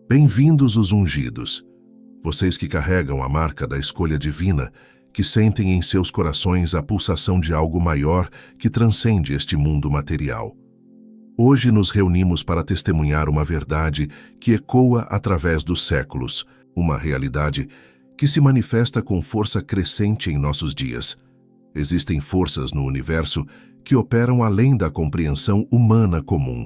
Bem-vindos os ungidos, vocês que carregam a marca da escolha divina, que sentem em seus corações a pulsação de algo maior que transcende este mundo material. Hoje nos reunimos para testemunhar uma verdade que ecoa através dos séculos, uma realidade que se manifesta com força crescente em nossos dias. Existem forças no universo que operam além da compreensão humana comum,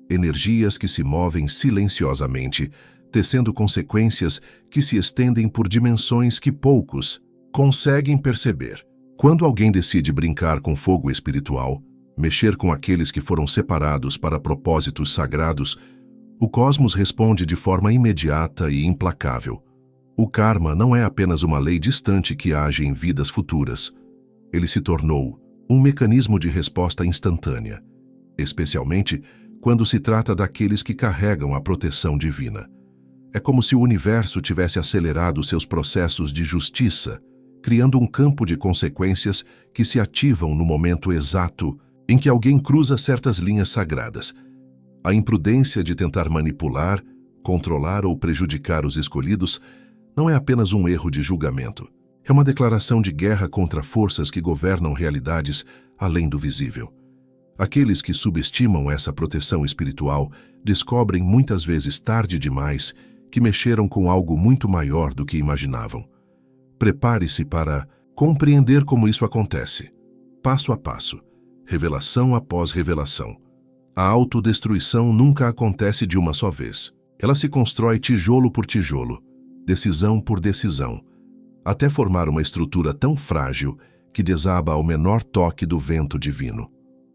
energias que se movem silenciosamente, tecendo consequências que se estendem por dimensões que poucos conseguem perceber. Quando alguém decide brincar com fogo espiritual, mexer com aqueles que foram separados para propósitos sagrados, o cosmos responde de forma imediata e implacável. O karma não é apenas uma lei distante que age em vidas futuras. Ele se tornou um mecanismo de resposta instantânea, especialmente quando se trata daqueles que carregam a proteção divina. É como se o universo tivesse acelerado seus processos de justiça, criando um campo de consequências que se ativam no momento exato em que alguém cruza certas linhas sagradas. A imprudência de tentar manipular, controlar ou prejudicar os escolhidos não é apenas um erro de julgamento. É uma declaração de guerra contra forças que governam realidades além do visível. Aqueles que subestimam essa proteção espiritual descobrem muitas vezes tarde demais que mexeram com algo muito maior do que imaginavam. Prepare-se para compreender como isso acontece, passo a passo, revelação após revelação. A autodestruição nunca acontece de uma só vez. Ela se constrói tijolo por tijolo, decisão por decisão, até formar uma estrutura tão frágil que desaba ao menor toque do vento divino.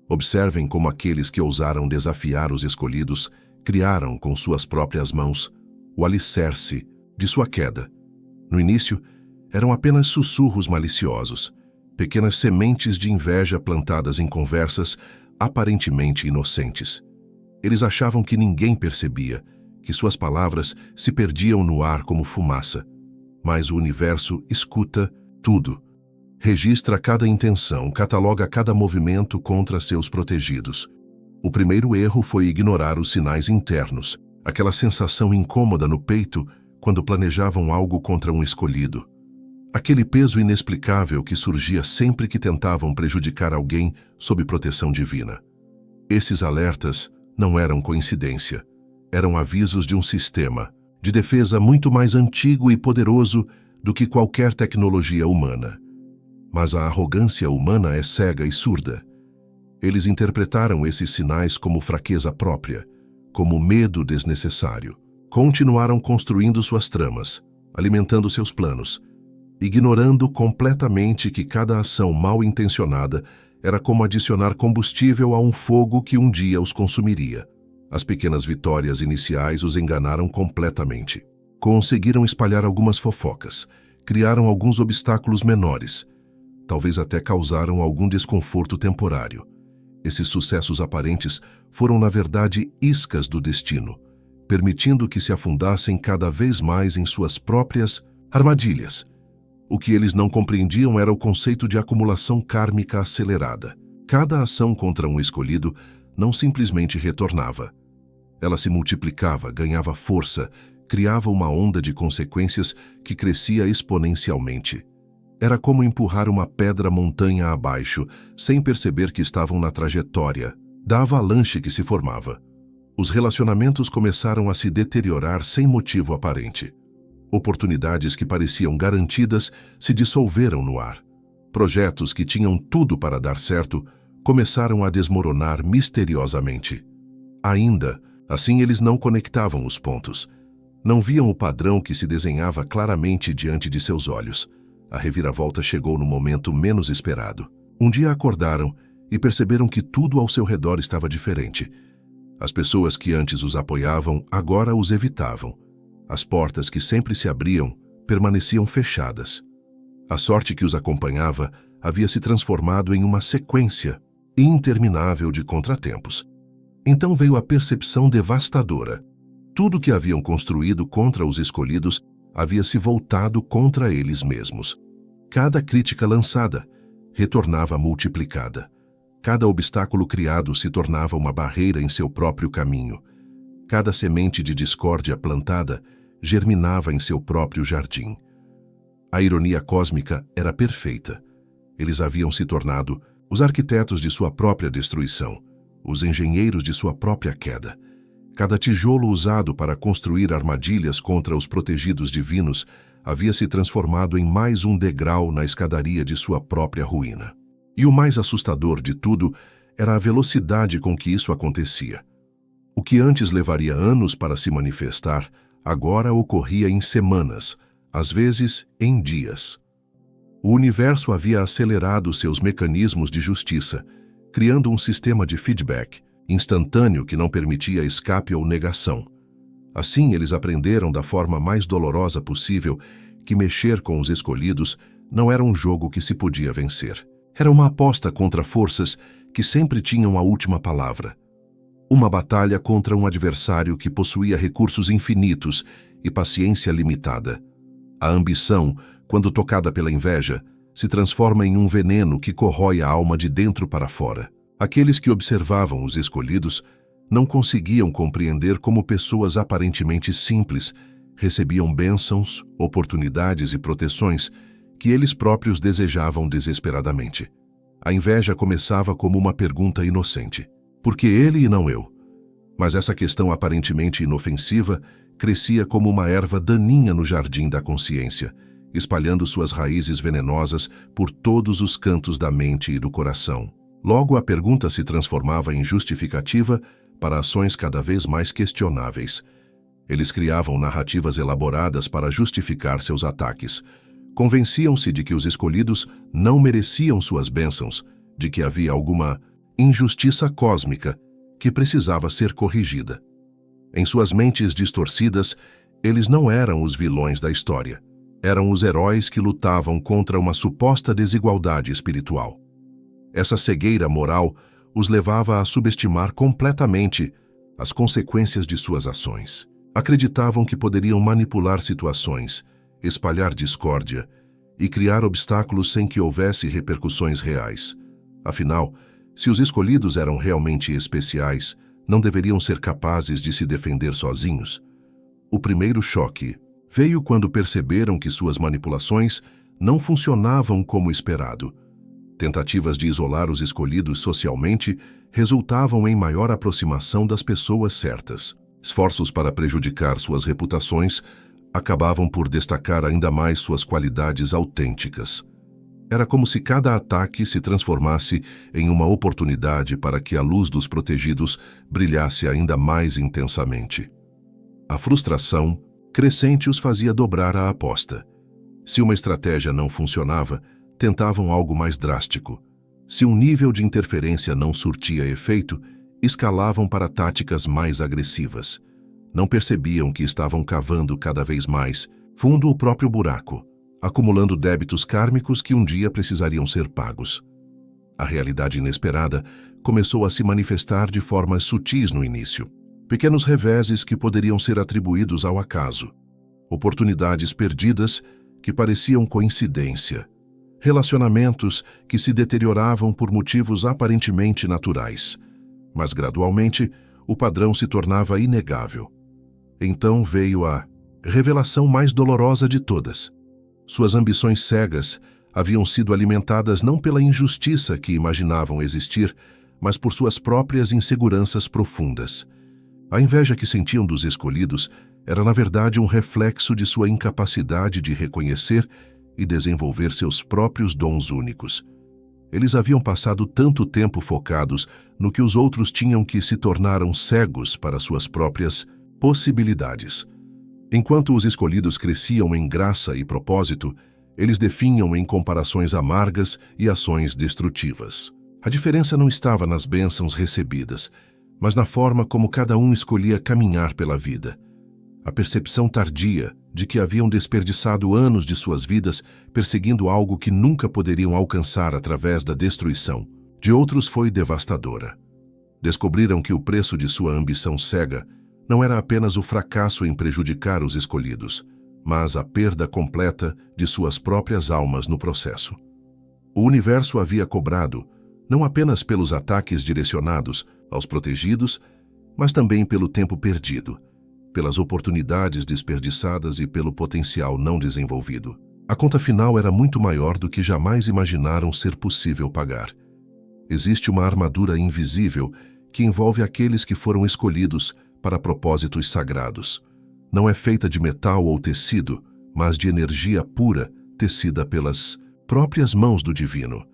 Observem como aqueles que ousaram desafiar os escolhidos criaram com suas próprias mãos o alicerce de sua queda. No início, eram apenas sussurros maliciosos, pequenas sementes de inveja plantadas em conversas aparentemente inocentes. Eles achavam que ninguém percebia, que suas palavras se perdiam no ar como fumaça. Mas o universo escuta tudo. Registra cada intenção, cataloga cada movimento contra seus protegidos. O primeiro erro foi ignorar os sinais internos, aquela sensação incômoda no peito quando planejavam algo contra um escolhido. Aquele peso inexplicável que surgia sempre que tentavam prejudicar alguém sob proteção divina. Esses alertas não eram coincidência. Eram avisos de um sistema de defesa muito mais antigo e poderoso do que qualquer tecnologia humana. Mas a arrogância humana é cega e surda. Eles interpretaram esses sinais como fraqueza própria, como medo desnecessário. Continuaram construindo suas tramas, alimentando seus planos, ignorando completamente que cada ação mal intencionada era como adicionar combustível a um fogo que um dia os consumiria. As pequenas vitórias iniciais os enganaram completamente. Conseguiram espalhar algumas fofocas, criaram alguns obstáculos menores, talvez até causaram algum desconforto temporário. Esses sucessos aparentes foram, na verdade, iscas do destino, permitindo que se afundassem cada vez mais em suas próprias armadilhas. O que eles não compreendiam era o conceito de acumulação kármica acelerada. Cada ação contra um escolhido não simplesmente retornava. Ela se multiplicava, ganhava força, criava uma onda de consequências que crescia exponencialmente. Era como empurrar uma pedra montanha abaixo, sem perceber que estavam na trajetória da avalanche que se formava. Os relacionamentos começaram a se deteriorar sem motivo aparente. Oportunidades que pareciam garantidas se dissolveram no ar. Projetos que tinham tudo para dar certo começaram a desmoronar misteriosamente. Ainda assim, eles não conectavam os pontos. Não viam o padrão que se desenhava claramente diante de seus olhos. A reviravolta chegou no momento menos esperado. Um dia acordaram e perceberam que tudo ao seu redor estava diferente. As pessoas que antes os apoiavam agora os evitavam. As portas que sempre se abriam permaneciam fechadas. A sorte que os acompanhava havia se transformado em uma sequência interminável de contratempos. Então veio a percepção devastadora. Tudo que haviam construído contra os escolhidos havia se voltado contra eles mesmos. Cada crítica lançada retornava multiplicada. Cada obstáculo criado se tornava uma barreira em seu próprio caminho. Cada semente de discórdia plantada germinava em seu próprio jardim. A ironia cósmica era perfeita. Eles haviam se tornado os arquitetos de sua própria destruição, os engenheiros de sua própria queda. Cada tijolo usado para construir armadilhas contra os protegidos divinos havia se transformado em mais um degrau na escadaria de sua própria ruína. E o mais assustador de tudo era a velocidade com que isso acontecia. O que antes levaria anos para se manifestar, agora ocorria em semanas, às vezes em dias. O universo havia acelerado seus mecanismos de justiça, criando um sistema de feedback instantâneo que não permitia escape ou negação. Assim, eles aprenderam da forma mais dolorosa possível que mexer com os escolhidos não era um jogo que se podia vencer. Era uma aposta contra forças que sempre tinham a última palavra. Uma batalha contra um adversário que possuía recursos infinitos e paciência limitada. A ambição, quando tocada pela inveja, se transforma em um veneno que corrói a alma de dentro para fora. Aqueles que observavam os escolhidos não conseguiam compreender como pessoas aparentemente simples recebiam bênçãos, oportunidades e proteções que eles próprios desejavam desesperadamente. A inveja começava como uma pergunta inocente. Por que ele e não eu? Mas essa questão aparentemente inofensiva crescia como uma erva daninha no jardim da consciência, espalhando suas raízes venenosas por todos os cantos da mente e do coração. Logo, a pergunta se transformava em justificativa para ações cada vez mais questionáveis. Eles criavam narrativas elaboradas para justificar seus ataques. Convenciam-se de que os escolhidos não mereciam suas bênçãos, de que havia alguma injustiça cósmica que precisava ser corrigida. Em suas mentes distorcidas, eles não eram os vilões da história. Eram os heróis que lutavam contra uma suposta desigualdade espiritual. Essa cegueira moral os levava a subestimar completamente as consequências de suas ações. Acreditavam que poderiam manipular situações, espalhar discórdia e criar obstáculos sem que houvesse repercussões reais. Afinal, se os escolhidos eram realmente especiais, não deveriam ser capazes de se defender sozinhos? O primeiro choque veio quando perceberam que suas manipulações não funcionavam como esperado. Tentativas de isolar os escolhidos socialmente resultavam em maior aproximação das pessoas certas. Esforços para prejudicar suas reputações acabavam por destacar ainda mais suas qualidades autênticas. Era como se cada ataque se transformasse em uma oportunidade para que a luz dos protegidos brilhasse ainda mais intensamente. A frustração crescente os fazia dobrar a aposta. Se uma estratégia não funcionava, tentavam algo mais drástico. Se um nível de interferência não surtia efeito, escalavam para táticas mais agressivas. Não percebiam que estavam cavando cada vez mais fundo o próprio buraco, acumulando débitos kármicos que um dia precisariam ser pagos. A realidade inesperada começou a se manifestar de formas sutis no início. Pequenos reveses que poderiam ser atribuídos ao acaso. Oportunidades perdidas que pareciam coincidência. Relacionamentos que se deterioravam por motivos aparentemente naturais. Mas gradualmente, o padrão se tornava inegável. Então veio a revelação mais dolorosa de todas. Suas ambições cegas haviam sido alimentadas não pela injustiça que imaginavam existir, mas por suas próprias inseguranças profundas. A inveja que sentiam dos escolhidos era, na verdade, um reflexo de sua incapacidade de reconhecer e desenvolver seus próprios dons únicos. Eles haviam passado tanto tempo focados no que os outros tinham que se tornaram cegos para suas próprias possibilidades. Enquanto os escolhidos cresciam em graça e propósito, eles definham em comparações amargas e ações destrutivas. A diferença não estava nas bênçãos recebidas, mas na forma como cada um escolhia caminhar pela vida. A percepção tardia de que haviam desperdiçado anos de suas vidas perseguindo algo que nunca poderiam alcançar através da destruição, de outros foi devastadora. Descobriram que o preço de sua ambição cega não era apenas o fracasso em prejudicar os escolhidos, mas a perda completa de suas próprias almas no processo. O universo havia cobrado, não apenas pelos ataques direcionados aos protegidos, mas também pelo tempo perdido, pelas oportunidades desperdiçadas e pelo potencial não desenvolvido. A conta final era muito maior do que jamais imaginaram ser possível pagar. Existe uma armadura invisível que envolve aqueles que foram escolhidos para propósitos sagrados. Não é feita de metal ou tecido, mas de energia pura, tecida pelas próprias mãos do Divino.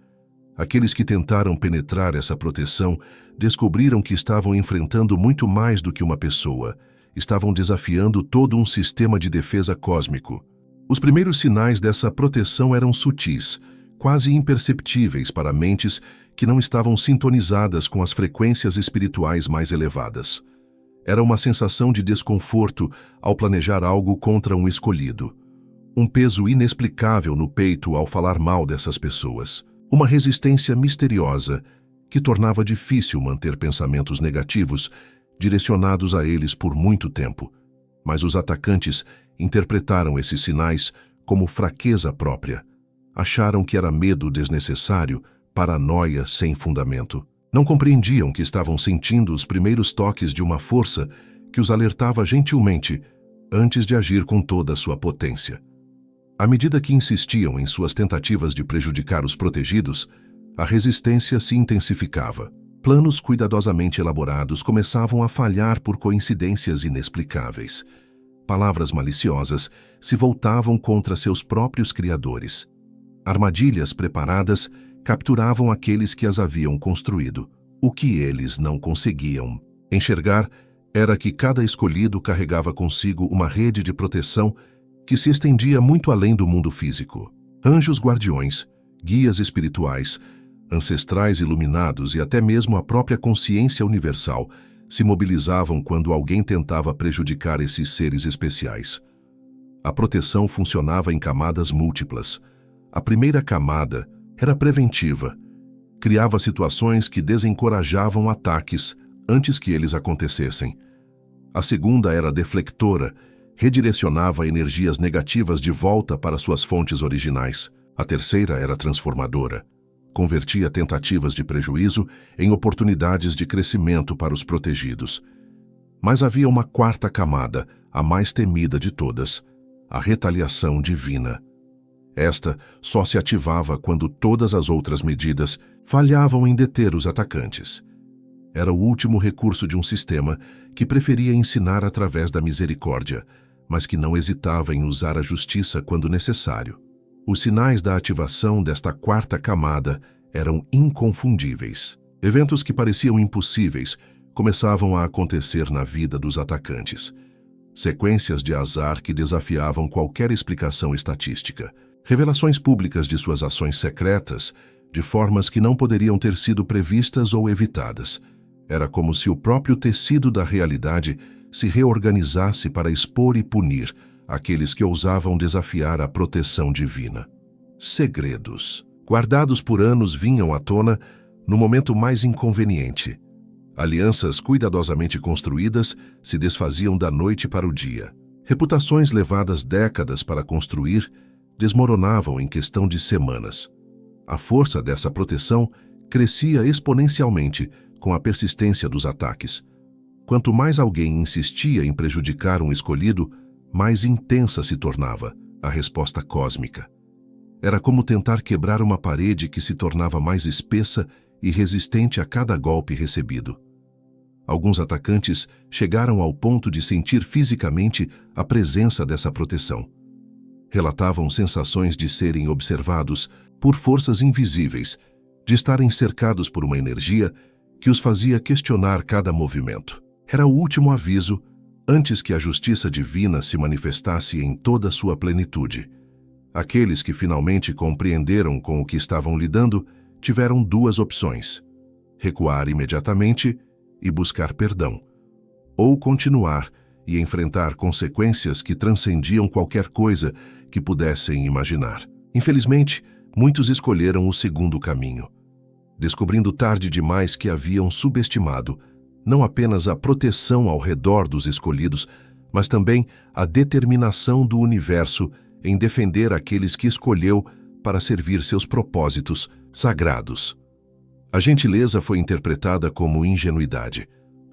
Aqueles que tentaram penetrar essa proteção descobriram que estavam enfrentando muito mais do que uma pessoa. Estavam desafiando todo um sistema de defesa cósmico. Os primeiros sinais dessa proteção eram sutis, quase imperceptíveis para mentes que não estavam sintonizadas com as frequências espirituais mais elevadas. Era uma sensação de desconforto ao planejar algo contra um escolhido. Um peso inexplicável no peito ao falar mal dessas pessoas. Uma resistência misteriosa que tornava difícil manter pensamentos negativos direcionados a eles por muito tempo. Mas os atacantes interpretaram esses sinais como fraqueza própria. Acharam que era medo desnecessário, paranoia sem fundamento. Não compreendiam que estavam sentindo os primeiros toques de uma força que os alertava gentilmente antes de agir com toda a sua potência. À medida que insistiam em suas tentativas de prejudicar os protegidos, a resistência se intensificava. Planos cuidadosamente elaborados começavam a falhar por coincidências inexplicáveis. Palavras maliciosas se voltavam contra seus próprios criadores. Armadilhas preparadas capturavam aqueles que as haviam construído. O que eles não conseguiam enxergar era que cada escolhido carregava consigo uma rede de proteção que se estendia muito além do mundo físico. Anjos guardiões, guias espirituais, ancestrais iluminados e até mesmo a própria consciência universal se mobilizavam quando alguém tentava prejudicar esses seres especiais. A proteção funcionava em camadas múltiplas. A primeira camada era preventiva. Criava situações que desencorajavam ataques antes que eles acontecessem. A segunda era deflectora, redirecionava energias negativas de volta para suas fontes originais. A terceira era transformadora. Convertia tentativas de prejuízo em oportunidades de crescimento para os protegidos. Mas havia uma quarta camada, a mais temida de todas, a retaliação divina. Esta só se ativava quando todas as outras medidas falhavam em deter os atacantes. Era o último recurso de um sistema que preferia ensinar através da misericórdia, mas que não hesitava em usar a justiça quando necessário. Os sinais da ativação desta quarta camada eram inconfundíveis. Eventos que pareciam impossíveis começavam a acontecer na vida dos atacantes. Sequências de azar que desafiavam qualquer explicação estatística. Revelações públicas de suas ações secretas, de formas que não poderiam ter sido previstas ou evitadas. Era como se o próprio tecido da realidade se reorganizasse para expor e punir aqueles que ousavam desafiar a proteção divina. Segredos, guardados por anos, vinham à tona no momento mais inconveniente. Alianças cuidadosamente construídas se desfaziam da noite para o dia. Reputações levadas décadas para construir desmoronavam em questão de semanas. A força dessa proteção crescia exponencialmente com a persistência dos ataques. Quanto mais alguém insistia em prejudicar um escolhido, mais intensa se tornava a resposta cósmica. Era como tentar quebrar uma parede que se tornava mais espessa e resistente a cada golpe recebido. Alguns atacantes chegaram ao ponto de sentir fisicamente a presença dessa proteção. Relatavam sensações de serem observados por forças invisíveis, de estarem cercados por uma energia que os fazia questionar cada movimento. Era o último aviso antes que a justiça divina se manifestasse em toda a sua plenitude. Aqueles que finalmente compreenderam com o que estavam lidando tiveram duas opções: recuar imediatamente e buscar perdão, ou continuar e enfrentar consequências que transcendiam qualquer coisa que pudessem imaginar. Infelizmente, muitos escolheram o segundo caminho, descobrindo tarde demais que haviam subestimado não apenas a proteção ao redor dos escolhidos, mas também a determinação do universo em defender aqueles que escolheu para servir seus propósitos sagrados. A gentileza foi interpretada como ingenuidade.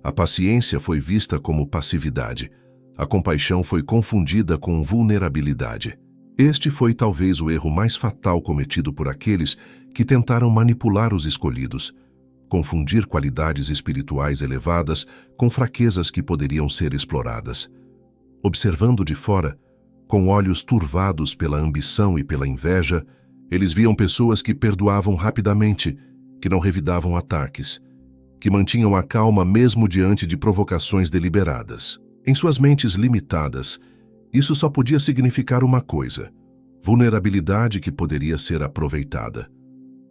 A paciência foi vista como passividade. A compaixão foi confundida com vulnerabilidade. Este foi talvez o erro mais fatal cometido por aqueles que tentaram manipular os escolhidos, confundir qualidades espirituais elevadas com fraquezas que poderiam ser exploradas. Observando de fora, com olhos turvados pela ambição e pela inveja, eles viam pessoas que perdoavam rapidamente, que não revidavam ataques, que mantinham a calma mesmo diante de provocações deliberadas. Em suas mentes limitadas, isso só podia significar uma coisa: vulnerabilidade que poderia ser aproveitada.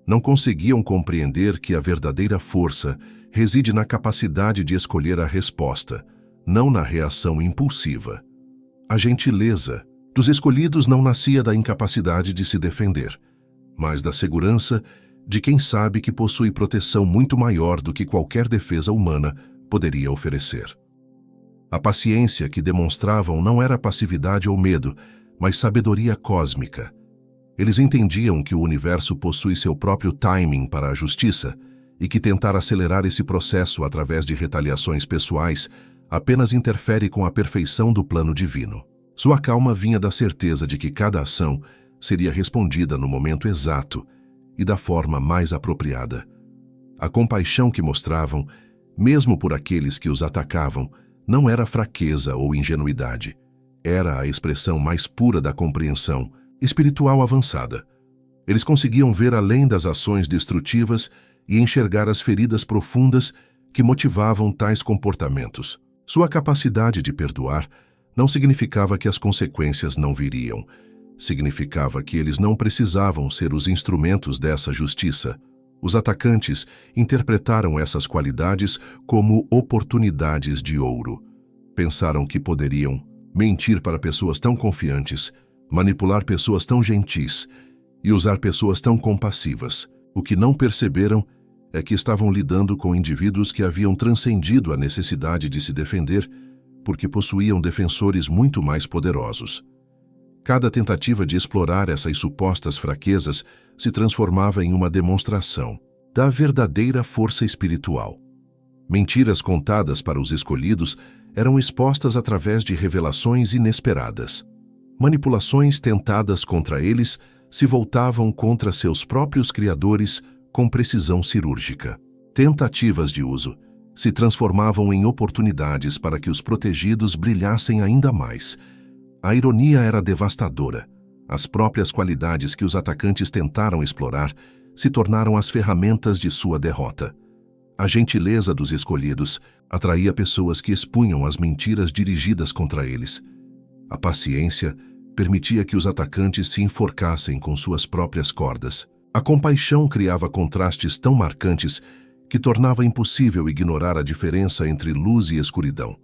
Não conseguiam compreender que a verdadeira força reside na capacidade de escolher a resposta, não na reação impulsiva. A gentileza dos escolhidos não nascia da incapacidade de se defender, mas da segurança de quem sabe que possui proteção muito maior do que qualquer defesa humana poderia oferecer. A paciência que demonstravam não era passividade ou medo, mas sabedoria cósmica. Eles entendiam que o universo possui seu próprio timing para a justiça e que tentar acelerar esse processo através de retaliações pessoais apenas interfere com a perfeição do plano divino. Sua calma vinha da certeza de que cada ação seria respondida no momento exato e da forma mais apropriada. A compaixão que mostravam, mesmo por aqueles que os atacavam, não era fraqueza ou ingenuidade. Era a expressão mais pura da compreensão espiritual avançada. Eles conseguiam ver além das ações destrutivas e enxergar as feridas profundas que motivavam tais comportamentos. Sua capacidade de perdoar não significava que as consequências não viriam. Significava que eles não precisavam ser os instrumentos dessa justiça. Os atacantes interpretaram essas qualidades como oportunidades de ouro. Pensaram que poderiam mentir para pessoas tão confiantes, manipular pessoas tão gentis e usar pessoas tão compassivas. O que não perceberam é que estavam lidando com indivíduos que haviam transcendido a necessidade de se defender porque possuíam defensores muito mais poderosos. Cada tentativa de explorar essas supostas fraquezas se transformava em uma demonstração da verdadeira força espiritual. Mentiras contadas para os escolhidos eram expostas através de revelações inesperadas. Manipulações tentadas contra eles se voltavam contra seus próprios criadores com precisão cirúrgica. Tentativas de uso se transformavam em oportunidades para que os protegidos brilhassem ainda mais. A ironia era devastadora. As próprias qualidades que os atacantes tentaram explorar se tornaram as ferramentas de sua derrota. A gentileza dos escolhidos atraía pessoas que expunham as mentiras dirigidas contra eles. A paciência permitia que os atacantes se enforcassem com suas próprias cordas. A compaixão criava contrastes tão marcantes que tornava impossível ignorar a diferença entre luz e escuridão.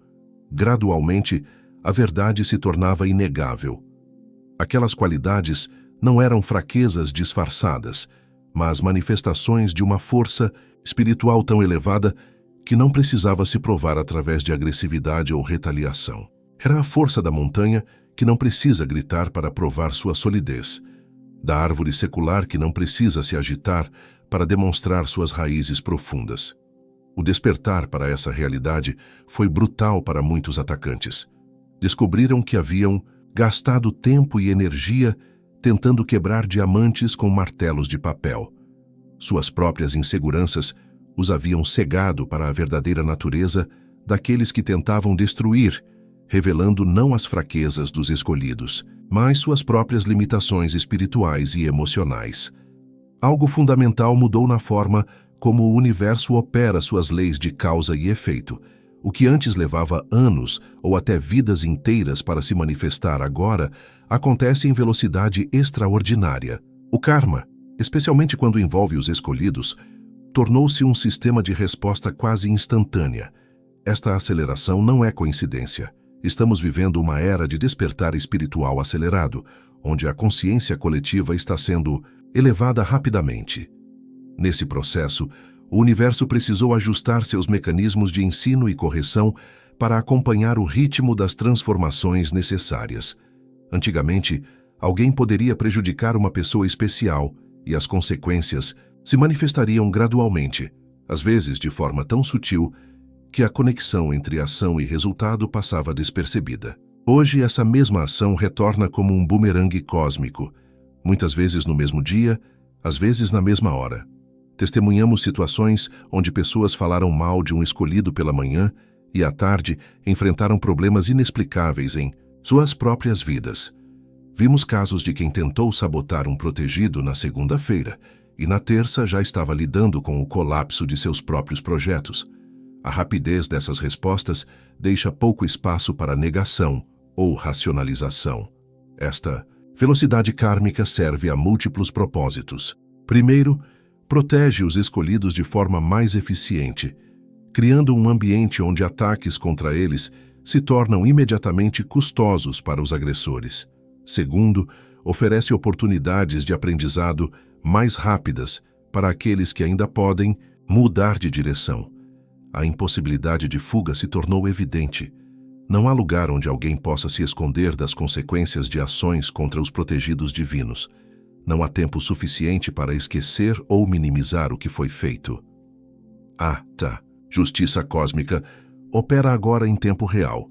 Gradualmente, a verdade se tornava inegável. Aquelas qualidades não eram fraquezas disfarçadas, mas manifestações de uma força espiritual tão elevada que não precisava se provar através de agressividade ou retaliação. Era a força da montanha que não precisa gritar para provar sua solidez, da árvore secular que não precisa se agitar para demonstrar suas raízes profundas. O despertar para essa realidade foi brutal para muitos atacantes. Descobriram que haviam gastado tempo e energia tentando quebrar diamantes com martelos de papel. Suas próprias inseguranças os haviam cegado para a verdadeira natureza daqueles que tentavam destruir, revelando não as fraquezas dos escolhidos, mas suas próprias limitações espirituais e emocionais. Algo fundamental mudou na forma como o universo opera suas leis de causa e efeito. O que antes levava anos ou até vidas inteiras para se manifestar agora, acontece em velocidade extraordinária. O karma, especialmente quando envolve os escolhidos, tornou-se um sistema de resposta quase instantânea. Esta aceleração não é coincidência. Estamos vivendo uma era de despertar espiritual acelerado, onde a consciência coletiva está sendo elevada rapidamente. Nesse processo, o universo precisou ajustar seus mecanismos de ensino e correção para acompanhar o ritmo das transformações necessárias. Antigamente, alguém poderia prejudicar uma pessoa especial e as consequências se manifestariam gradualmente, às vezes de forma tão sutil que a conexão entre ação e resultado passava despercebida. Hoje, essa mesma ação retorna como um bumerangue cósmico, muitas vezes no mesmo dia, às vezes na mesma hora. Testemunhamos situações onde pessoas falaram mal de um escolhido pela manhã e à tarde enfrentaram problemas inexplicáveis em suas próprias vidas. Vimos casos de quem tentou sabotar um protegido na segunda-feira e na terça já estava lidando com o colapso de seus próprios projetos. A rapidez dessas respostas deixa pouco espaço para negação ou racionalização. Esta velocidade kármica serve a múltiplos propósitos. Primeiro, protege os escolhidos de forma mais eficiente, criando um ambiente onde ataques contra eles se tornam imediatamente custosos para os agressores. Segundo, oferece oportunidades de aprendizado mais rápidas para aqueles que ainda podem mudar de direção. A impossibilidade de fuga se tornou evidente. Não há lugar onde alguém possa se esconder das consequências de ações contra os protegidos divinos. Não há tempo suficiente para esquecer ou minimizar o que foi feito. Justiça cósmica opera agora em tempo real,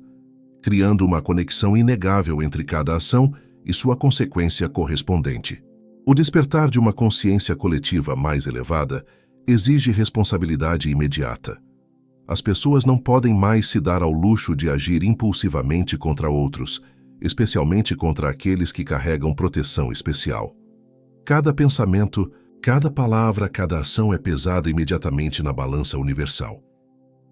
criando uma conexão inegável entre cada ação e sua consequência correspondente. O despertar de uma consciência coletiva mais elevada exige responsabilidade imediata. As pessoas não podem mais se dar ao luxo de agir impulsivamente contra outros, especialmente contra aqueles que carregam proteção especial. Cada pensamento, cada palavra, cada ação é pesada imediatamente na balança universal.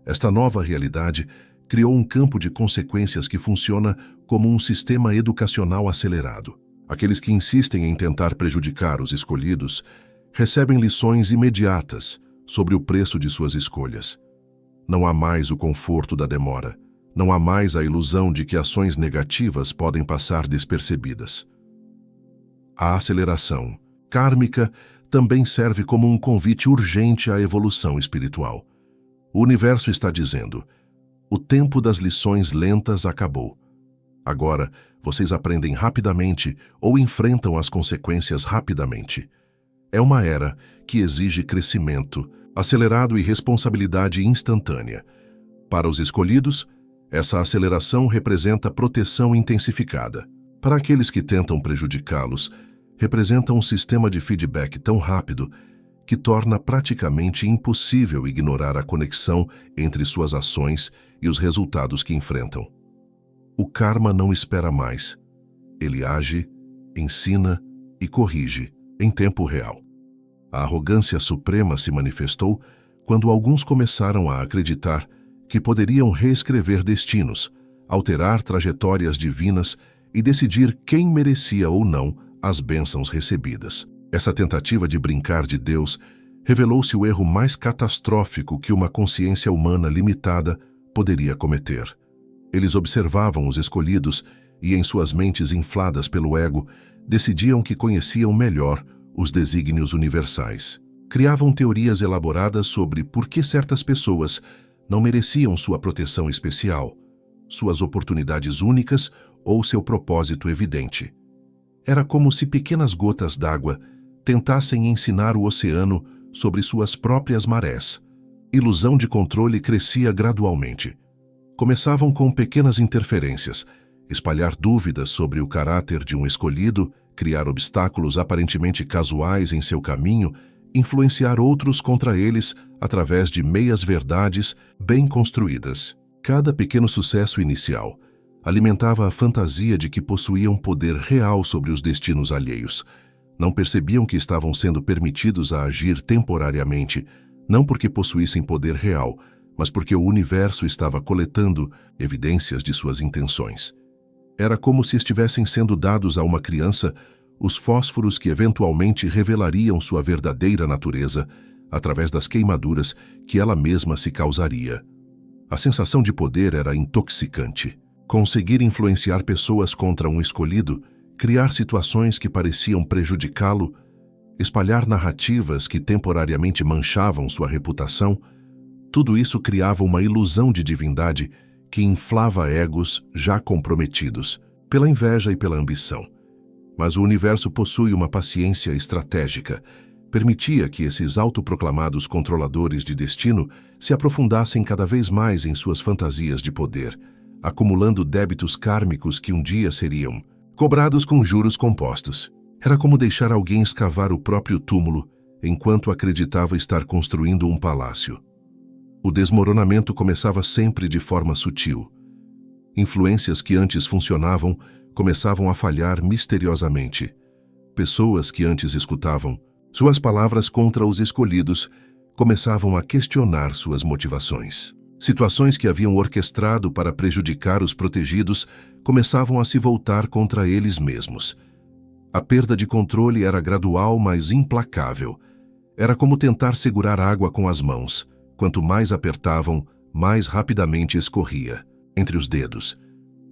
Esta nova realidade criou um campo de consequências que funciona como um sistema educacional acelerado. Aqueles que insistem em tentar prejudicar os escolhidos recebem lições imediatas sobre o preço de suas escolhas. Não há mais o conforto da demora. Não há mais a ilusão de que ações negativas podem passar despercebidas. A aceleração kármica também serve como um convite urgente à evolução espiritual. O universo está dizendo: o tempo das lições lentas acabou. Agora, vocês aprendem rapidamente ou enfrentam as consequências rapidamente. É uma era que exige crescimento acelerado e responsabilidade instantânea. Para os escolhidos, essa aceleração representa proteção intensificada. Para aqueles que tentam prejudicá-los, representa um sistema de feedback tão rápido que torna praticamente impossível ignorar a conexão entre suas ações e os resultados que enfrentam. O karma não espera mais. Ele age, ensina e corrige em tempo real. A arrogância suprema se manifestou quando alguns começaram a acreditar que poderiam reescrever destinos, alterar trajetórias divinas e decidir quem merecia ou não as bênçãos recebidas. Essa tentativa de brincar de Deus revelou-se o erro mais catastrófico que uma consciência humana limitada poderia cometer. Eles observavam os escolhidos e, em suas mentes infladas pelo ego, decidiam que conheciam melhor os desígnios universais. Criavam teorias elaboradas sobre por que certas pessoas não mereciam sua proteção especial, suas oportunidades únicas ou seu propósito evidente. Era como se pequenas gotas d'água tentassem ensinar o oceano sobre suas próprias marés. Ilusão de controle crescia gradualmente. Começavam com pequenas interferências, espalhar dúvidas sobre o caráter de um escolhido, criar obstáculos aparentemente casuais em seu caminho, influenciar outros contra eles através de meias-verdades bem construídas. Cada pequeno sucesso inicial alimentava a fantasia de que possuíam poder real sobre os destinos alheios. Não percebiam que estavam sendo permitidos a agir temporariamente, não porque possuíssem poder real, mas porque o universo estava coletando evidências de suas intenções. Era como se estivessem sendo dados a uma criança os fósforos que eventualmente revelariam sua verdadeira natureza através das queimaduras que ela mesma se causaria. A sensação de poder era intoxicante. Conseguir influenciar pessoas contra um escolhido, criar situações que pareciam prejudicá-lo, espalhar narrativas que temporariamente manchavam sua reputação, tudo isso criava uma ilusão de divindade que inflava egos já comprometidos pela inveja e pela ambição. Mas o universo possui uma paciência estratégica, permitia que esses autoproclamados controladores de destino se aprofundassem cada vez mais em suas fantasias de poder, acumulando débitos kármicos que um dia seriam cobrados com juros compostos. Era como deixar alguém escavar o próprio túmulo enquanto acreditava estar construindo um palácio. O desmoronamento começava sempre de forma sutil. Influências que antes funcionavam começavam a falhar misteriosamente. Pessoas que antes escutavam suas palavras contra os escolhidos começavam a questionar suas motivações. Situações que haviam orquestrado para prejudicar os protegidos começavam a se voltar contra eles mesmos. A perda de controle era gradual, mas implacável. Era como tentar segurar água com as mãos. Quanto mais apertavam, mais rapidamente escorria entre os dedos.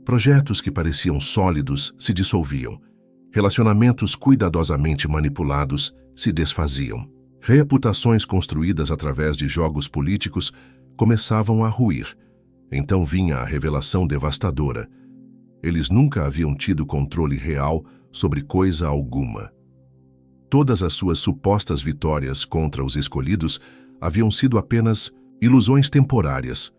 Projetos que pareciam sólidos se dissolviam. Relacionamentos cuidadosamente manipulados se desfaziam. Reputações construídas através de jogos políticos começavam a ruir. Então vinha a revelação devastadora. Eles nunca haviam tido controle real sobre coisa alguma. Todas as suas supostas vitórias contra os escolhidos haviam sido apenas ilusões temporárias,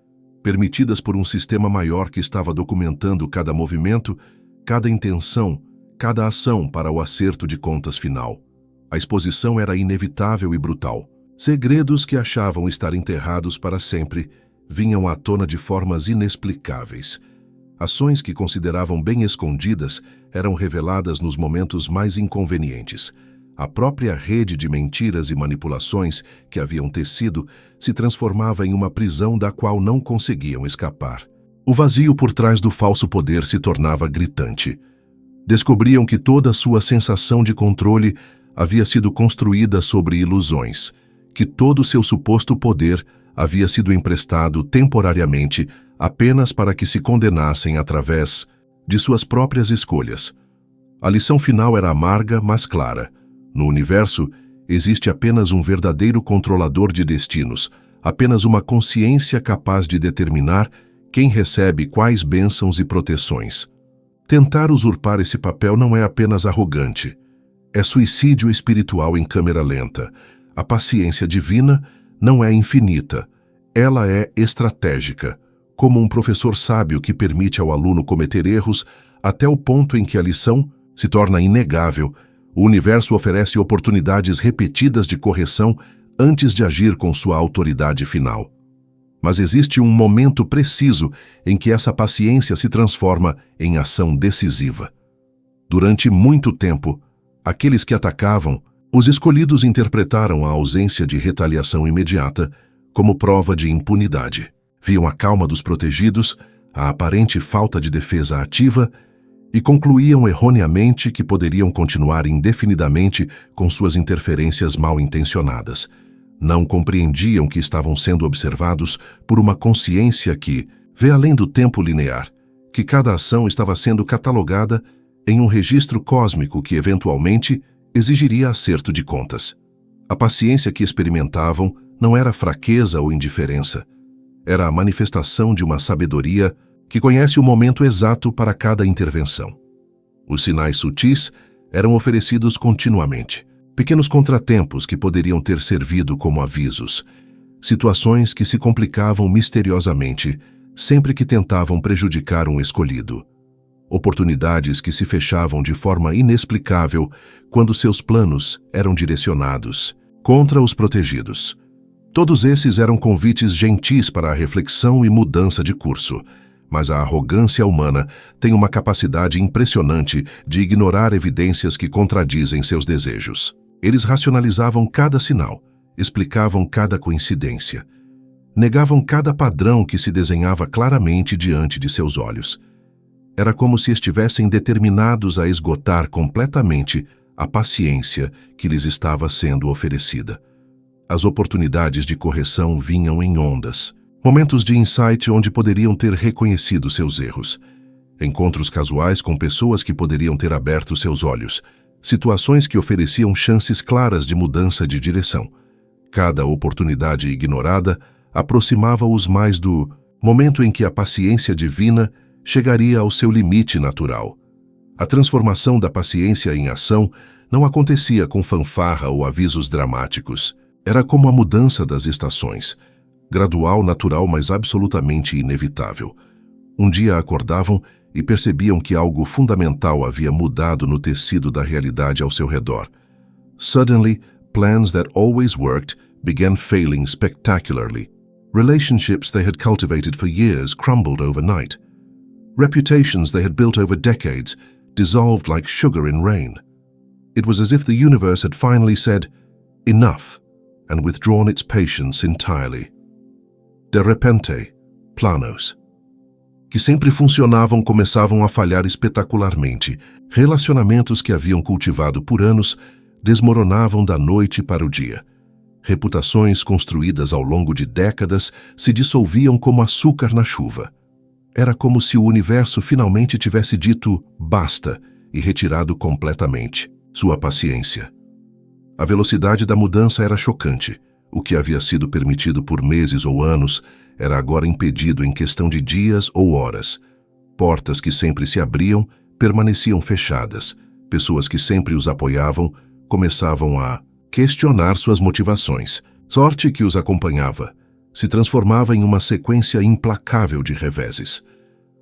permitidas por um sistema maior que estava documentando cada movimento, cada intenção, cada ação para o acerto de contas final. A exposição era inevitável e brutal. Segredos que achavam estar enterrados para sempre vinham à tona de formas inexplicáveis. Ações que consideravam bem escondidas eram reveladas nos momentos mais inconvenientes. A própria rede de mentiras e manipulações que haviam tecido se transformava em uma prisão da qual não conseguiam escapar. O vazio por trás do falso poder se tornava gritante. Descobriam que toda a sua sensação de controle havia sido construída sobre ilusões, que todo o seu suposto poder havia sido emprestado temporariamente apenas para que se condenassem através de suas próprias escolhas. A lição final era amarga, mas clara. No universo, existe apenas um verdadeiro controlador de destinos, apenas uma consciência capaz de determinar quem recebe quais bênçãos e proteções. Tentar usurpar esse papel não é apenas arrogante. É suicídio espiritual em câmera lenta. A paciência divina não é infinita. Ela é estratégica, como um professor sábio que permite ao aluno cometer erros até o ponto em que a lição se torna inegável. O universo oferece oportunidades repetidas de correção antes de agir com sua autoridade final. Mas existe um momento preciso em que essa paciência se transforma em ação decisiva. Durante muito tempo, aqueles que atacavam, os escolhidos interpretaram a ausência de retaliação imediata como prova de impunidade. Viam a calma dos protegidos, a aparente falta de defesa ativa e concluíam erroneamente que poderiam continuar indefinidamente com suas interferências mal intencionadas. Não compreendiam que estavam sendo observados por uma consciência que vê além do tempo linear, que cada ação estava sendo catalogada em um registro cósmico que, eventualmente, exigiria acerto de contas. A paciência que experimentavam não era fraqueza ou indiferença. Era a manifestação de uma sabedoria que conhece o momento exato para cada intervenção. Os sinais sutis eram oferecidos continuamente. Pequenos contratempos que poderiam ter servido como avisos. Situações que se complicavam misteriosamente sempre que tentavam prejudicar um escolhido. Oportunidades que se fechavam de forma inexplicável quando seus planos eram direcionados contra os protegidos. Todos esses eram convites gentis para a reflexão e mudança de curso, mas a arrogância humana tem uma capacidade impressionante de ignorar evidências que contradizem seus desejos. Eles racionalizavam cada sinal, explicavam cada coincidência, negavam cada padrão que se desenhava claramente diante de seus olhos. Era como se estivessem determinados a esgotar completamente a paciência que lhes estava sendo oferecida. As oportunidades de correção vinham em ondas, momentos de insight onde poderiam ter reconhecido seus erros, encontros casuais com pessoas que poderiam ter aberto seus olhos, situações que ofereciam chances claras de mudança de direção. Cada oportunidade ignorada aproximava-os mais do momento em que a paciência divina chegaria ao seu limite natural. A transformação da paciência em ação Não acontecia com fanfarra ou avisos dramáticos. Era como a mudança das estações. Gradual, natural, mas absolutamente inevitável. Um dia acordavam e percebiam que algo fundamental havia mudado no tecido da realidade ao seu redor. Suddenly, plans that always worked began failing spectacularly. Relationships they had cultivated for years crumbled overnight. Reputations they had built over decades dissolved like sugar in rain. It was as if the universe had finally said, "Enough," and withdrawn its patience entirely. De repente, planos que sempre funcionavam começavam a falhar espetacularmente. Relacionamentos que haviam cultivado por anos desmoronavam da noite para o dia. Reputações construídas ao longo de décadas se dissolviam como açúcar na chuva. Era como se o universo finalmente tivesse dito basta e retirado completamente sua paciência. A velocidade da mudança era chocante. O que havia sido permitido por meses ou anos era agora impedido em questão de dias ou horas. Portas que sempre se abriam permaneciam fechadas. Pessoas que sempre os apoiavam começavam a questionar suas motivações. Sorte que os acompanhava se transformava em uma sequência implacável de reveses.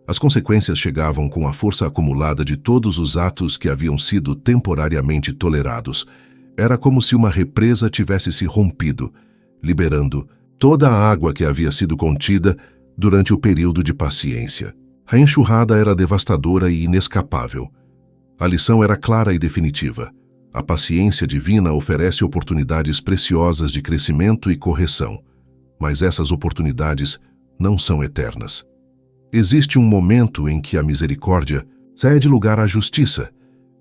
As consequências chegavam com a força acumulada de todos os atos que haviam sido temporariamente tolerados. Era como se uma represa tivesse se rompido, liberando toda a água que havia sido contida durante o período de paciência. A enxurrada era devastadora e inescapável. A lição era clara e definitiva. A paciência divina oferece oportunidades preciosas de crescimento e correção, mas essas oportunidades não são eternas. Existe um momento em que a misericórdia cede lugar à justiça,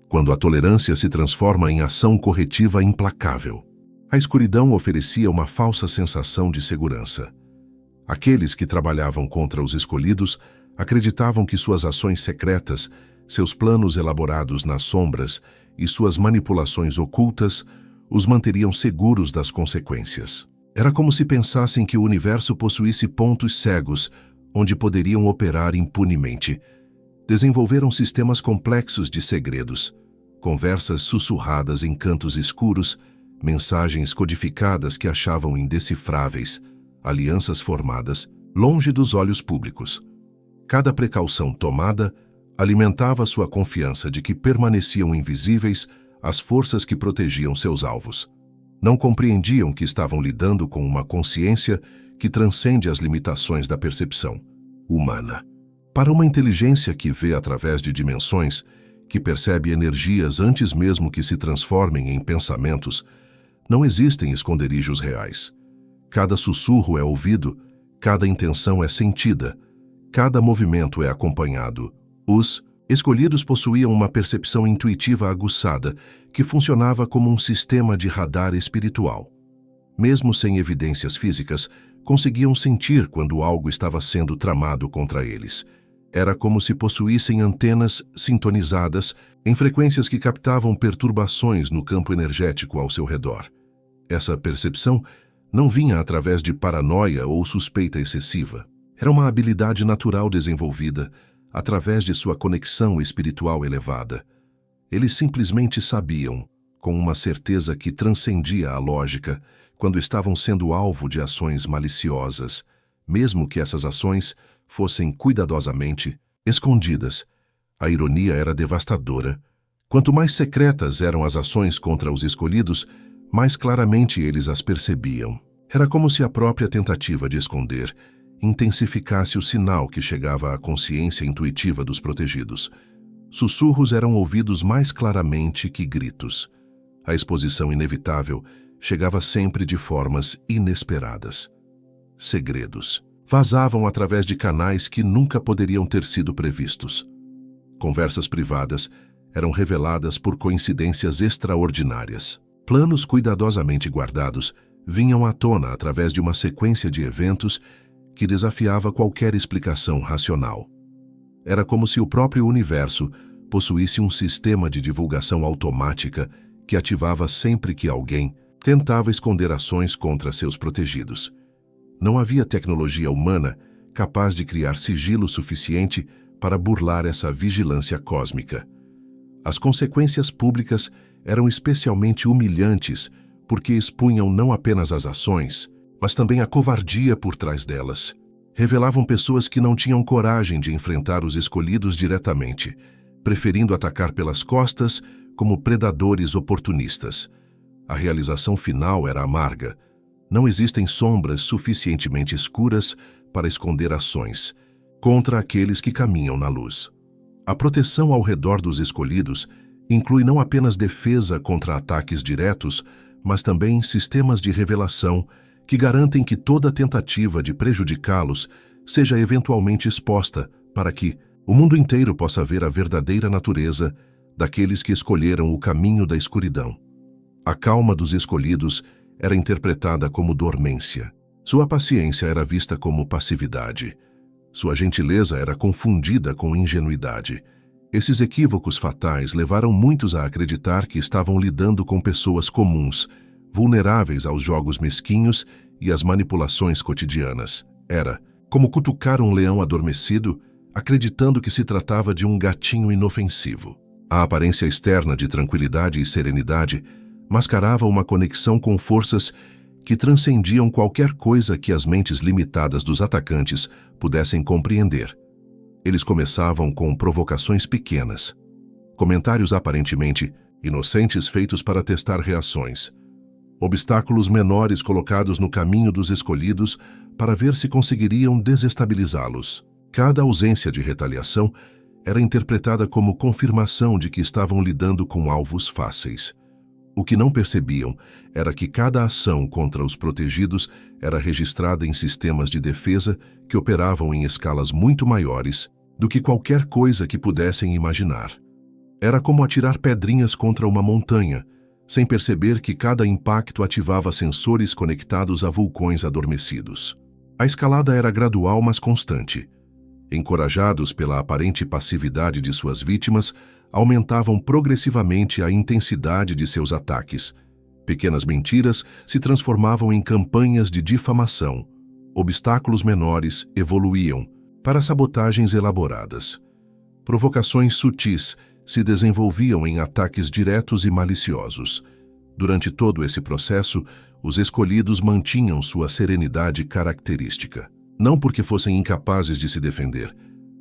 quando a tolerância se transforma em ação corretiva implacável. A escuridão oferecia uma falsa sensação de segurança. Aqueles que trabalhavam contra os escolhidos acreditavam que suas ações secretas, seus planos elaborados nas sombras e suas manipulações ocultas os manteriam seguros das consequências. Era como se pensassem que o universo possuísse pontos cegos onde poderiam operar impunemente. Desenvolveram sistemas complexos de segredos, conversas sussurradas em cantos escuros, mensagens codificadas que achavam indecifráveis, alianças formadas longe dos olhos públicos. Cada precaução tomada alimentava sua confiança de que permaneciam invisíveis as forças que protegiam seus alvos. Não compreendiam que estavam lidando com uma consciência que transcende as limitações da percepção humana. Para uma inteligência que vê através de dimensões, que percebe energias antes mesmo que se transformem em pensamentos, não existem esconderijos reais. Cada sussurro é ouvido, cada intenção é sentida, cada movimento é acompanhado. Os escolhidos possuíam uma percepção intuitiva aguçada que funcionava como um sistema de radar espiritual. Mesmo sem evidências físicas, conseguiam sentir quando algo estava sendo tramado contra eles. Era como se possuíssem antenas sintonizadas em frequências que captavam perturbações no campo energético ao seu redor. Essa percepção não vinha através de paranoia ou suspeita excessiva. Era uma habilidade natural desenvolvida através de sua conexão espiritual elevada. Eles simplesmente sabiam, com uma certeza que transcendia a lógica, quando estavam sendo alvo de ações maliciosas, mesmo que essas ações fossem cuidadosamente escondidas. A ironia era devastadora. Quanto mais secretas eram as ações contra os escolhidos, mais claramente eles as percebiam. Era como se a própria tentativa de esconder intensificasse o sinal que chegava à consciência intuitiva dos protegidos. Sussurros eram ouvidos mais claramente que gritos. A exposição inevitável chegava sempre de formas inesperadas. Segredos vazavam através de canais que nunca poderiam ter sido previstos. Conversas privadas eram reveladas por coincidências extraordinárias. Planos cuidadosamente guardados vinham à tona através de uma sequência de eventos que desafiava qualquer explicação racional. Era como se o próprio universo possuísse um sistema de divulgação automática que ativava sempre que alguém tentava esconder ações contra seus protegidos. Não havia tecnologia humana capaz de criar sigilo suficiente para burlar essa vigilância cósmica. As consequências públicas eram especialmente humilhantes porque expunham não apenas as ações, mas também a covardia por trás delas. Revelavam pessoas que não tinham coragem de enfrentar os escolhidos diretamente, preferindo atacar pelas costas como predadores oportunistas. A realização final era amarga. Não existem sombras suficientemente escuras para esconder ações contra aqueles que caminham na luz. A proteção ao redor dos escolhidos inclui não apenas defesa contra ataques diretos, mas também sistemas de revelação que garantem que toda tentativa de prejudicá-los seja eventualmente exposta para que o mundo inteiro possa ver a verdadeira natureza daqueles que escolheram o caminho da escuridão. A calma dos escolhidos era interpretada como dormência. Sua paciência era vista como passividade. Sua gentileza era confundida com ingenuidade. Esses equívocos fatais levaram muitos a acreditar que estavam lidando com pessoas comuns, vulneráveis aos jogos mesquinhos e às manipulações cotidianas. Era como cutucar um leão adormecido, acreditando que se tratava de um gatinho inofensivo. A aparência externa de tranquilidade e serenidade mascarava uma conexão com forças que transcendiam qualquer coisa que as mentes limitadas dos atacantes pudessem compreender. Eles começavam com provocações pequenas, comentários aparentemente inocentes feitos para testar reações, obstáculos menores colocados no caminho dos escolhidos para ver se conseguiriam desestabilizá-los. Cada ausência de retaliação era interpretada como confirmação de que estavam lidando com alvos fáceis. O que não percebiam era que cada ação contra os protegidos era registrada em sistemas de defesa que operavam em escalas muito maiores do que qualquer coisa que pudessem imaginar. Era como atirar pedrinhas contra uma montanha, sem perceber que cada impacto ativava sensores conectados a vulcões adormecidos. A escalada era gradual, mas constante. Encorajados pela aparente passividade de suas vítimas, aumentavam progressivamente a intensidade de seus ataques. Pequenas mentiras se transformavam em campanhas de difamação. Obstáculos menores evoluíam para sabotagens elaboradas. Provocações sutis se desenvolviam em ataques diretos e maliciosos. Durante todo esse processo, os escolhidos mantinham sua serenidade característica. Não porque fossem incapazes de se defender,